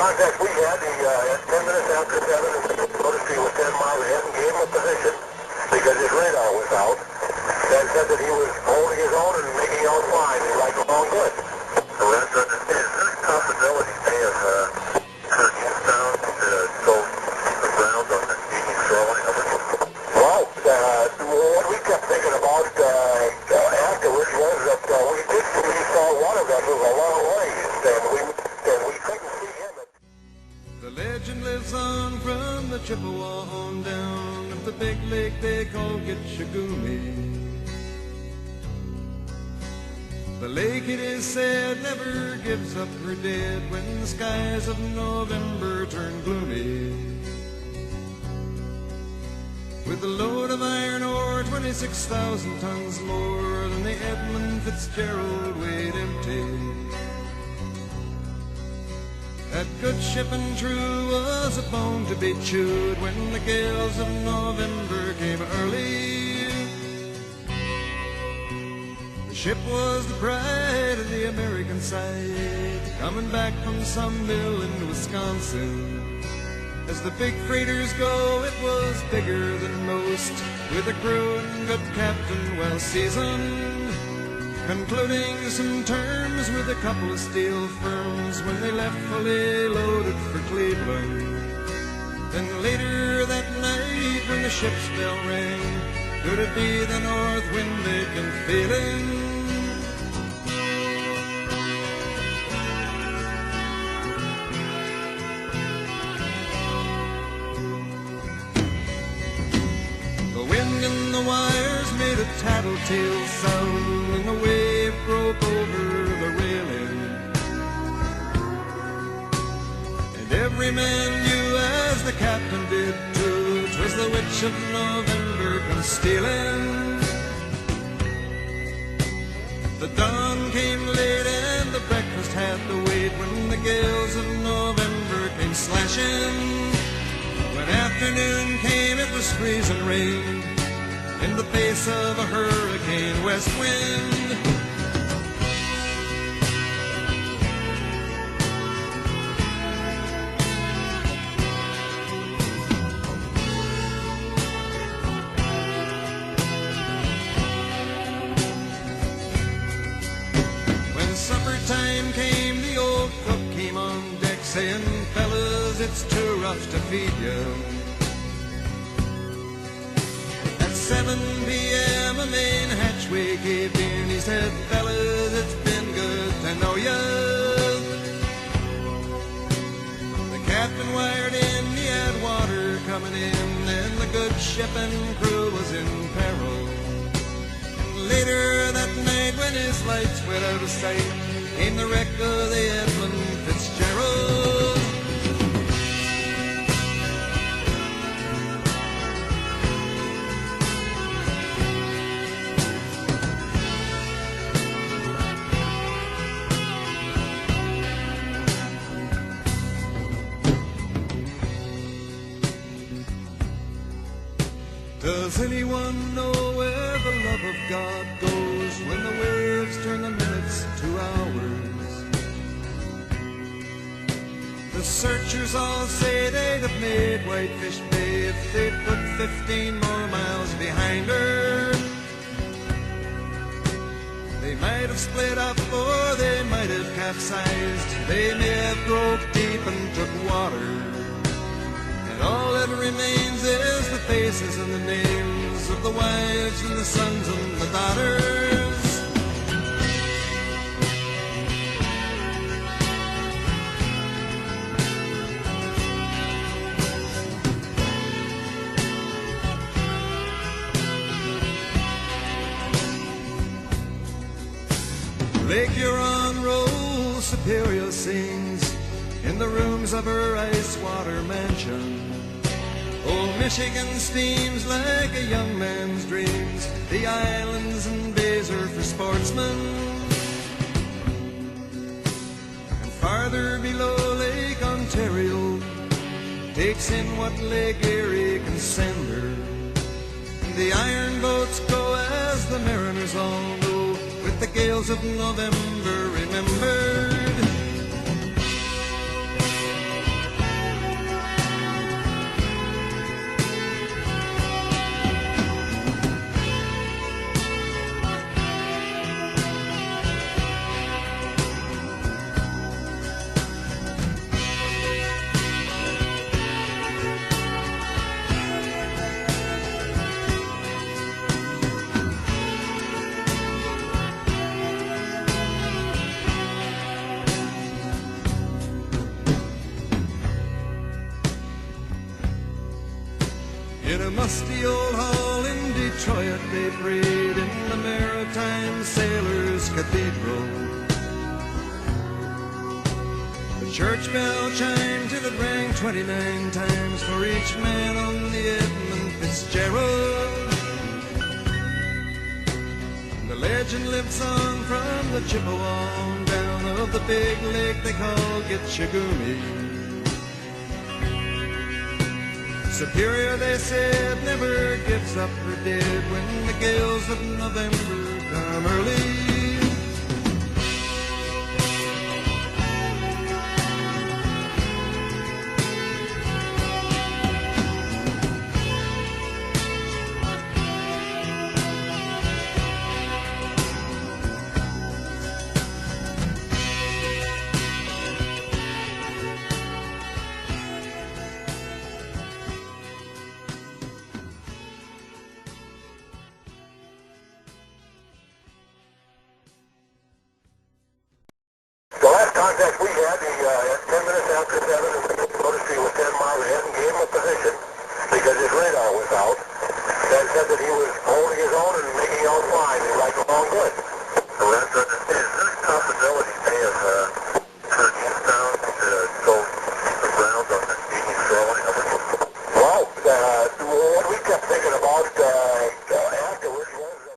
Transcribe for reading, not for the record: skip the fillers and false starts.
contact we had, at 10 minutes after 7, noticed he was 10 miles ahead and gave him a position because his radar was out. And said that he was holding his own and making out fine. He liked along good. So that's is there a possibility, say, of turning us down to go around on the evening shoreline of it? Well, what we kept thinking about afterwards was that we saw water vessels a long ways, and we couldn't see him. The legend lives on from the Chippewa on down of the big lake they call Gitchagumi. The lake, it is said, never gives up her dead when the skies of November turn gloomy. With a load of iron ore 26,000 tons more than the Edmun Fitzgerald weighed empty. That good ship and true was a bone to be chewed when the gales of November came early. The ship was the pride of the American side, coming back from some mill in Wisconsin. As the big freighters go, it was bigger than most, with a crew and good captain well seasoned, concluding some terms with a couple of steel firms when they left fully loaded for Cleveland. Then later that night when the ship's bell rang, could it be the north wind they'd been feeling? The wind in the wires made a tattletale sound, and the wave broke over the railing. And every man knew, as the captain did too, 'twas the witch of November come stealing. The dawn came late and the breakfast had to wait when the gales of November came slashing. When afternoon came, it was freezing rain in the face of a hurricane west wind. When supper time came, the old cook came on deck saying, "Fellas, it's too rough to feed you." At 7 p.m. a main hatchway gave in. He said, "Fellas, it's been good to know ya." The captain wired in, he had water coming in, and the good ship and crew was in peril. And later that night when his lights went out of sight, came the wreck of the Edmun Fitzgerald. Does anyone know where the love of God goes when the waves turn the minutes to hours? The searchers all say they'd have made Whitefish Bay if they'd put 15 more miles behind her. They might have split up or they might have capsized. They may have broke deep and took water. All that remains is the faces and the names of the wives and the sons and the daughters. Lake Huron rolls, Superior sings in the rooms of her ice water mansion. Old Michigan steams like a young man's dreams. The islands and bays are for sportsmen. And farther below, Lake Ontario takes in what Lake Erie can send her. The iron boats go as the mariners all know, with the gales of November remembered. the musty old hall in Detroit they prayed in the Maritime Sailors Cathedral. The church bell chimed till it rang 29 times for each man on the Edmun Fitzgerald. The legend lives on from the Chippewa down of the big lake they call Gitchagumi. Superior, they said, never gives up her dead when the gales of November come early. The last contact we had, 10 minutes after 7, noticed he was 10 miles ahead and gave him a position because his radar was out. That said that he was holding his own and making out fine. He liked along good. So that's is there a possibility they have turned eastbound to go around on the evening shoreline of it? Well, what we kept thinking